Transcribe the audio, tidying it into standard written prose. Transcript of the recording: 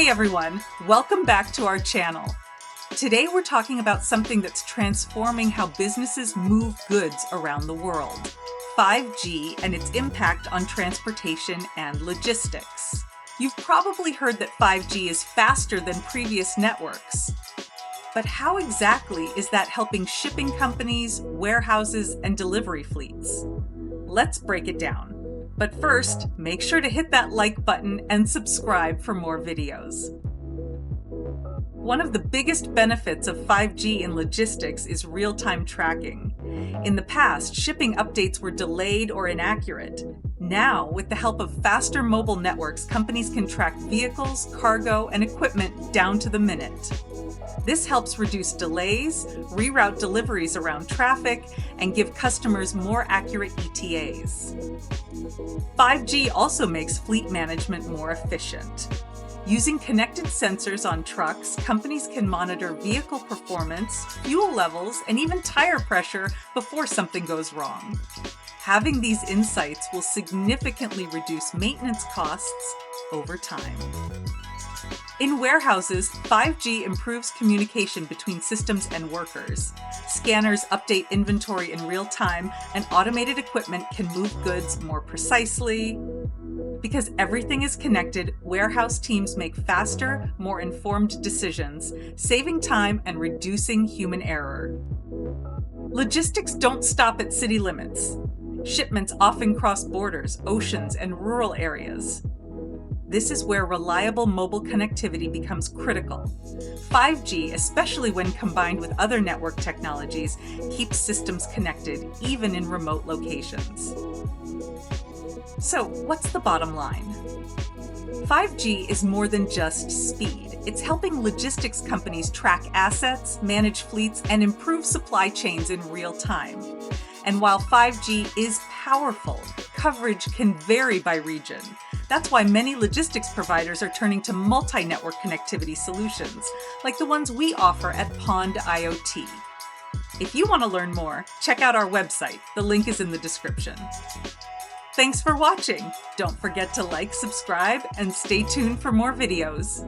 Hey everyone, welcome back to our channel. Today we're talking about something that's transforming how businesses move goods around the world. 5G and its impact on transportation and logistics. You've probably heard that 5G is faster than previous networks. But how exactly is that helping shipping companies, warehouses, and delivery fleets? Let's break it down. But first, make sure to hit that like button and subscribe for more videos. One of the biggest benefits of 5G in logistics is real-time tracking. In the past, shipping updates were delayed or inaccurate. Now, with the help of faster mobile networks, companies can track vehicles, cargo, and equipment down to the minute. This helps reduce delays, reroute deliveries around traffic, and give customers more accurate ETAs. 5G also makes fleet management more efficient. Using connected sensors on trucks, companies can monitor vehicle performance, fuel levels, and even tire pressure before something goes wrong. Having these insights will significantly reduce maintenance costs over time. In warehouses, 5G improves communication between systems and workers. Scanners update inventory in real time, and automated equipment can move goods more precisely. Because everything is connected, warehouse teams make faster, more informed decisions, saving time and reducing human error. Logistics don't stop at city limits. Shipments often cross borders, oceans, and rural areas. This is where reliable mobile connectivity becomes critical. 5G, especially when combined with other network technologies, keeps systems connected, even in remote locations. So, what's the bottom line? 5G is more than just speed. It's helping logistics companies track assets, manage fleets, and improve supply chains in real time. And while 5G is powerful, coverage can vary by region. That's why many logistics providers are turning to multi-network connectivity solutions, like the ones we offer at Pond IoT. If you want to learn more, check out our website. The link is in the description. Thanks for watching. Don't forget to like, subscribe, and stay tuned for more videos.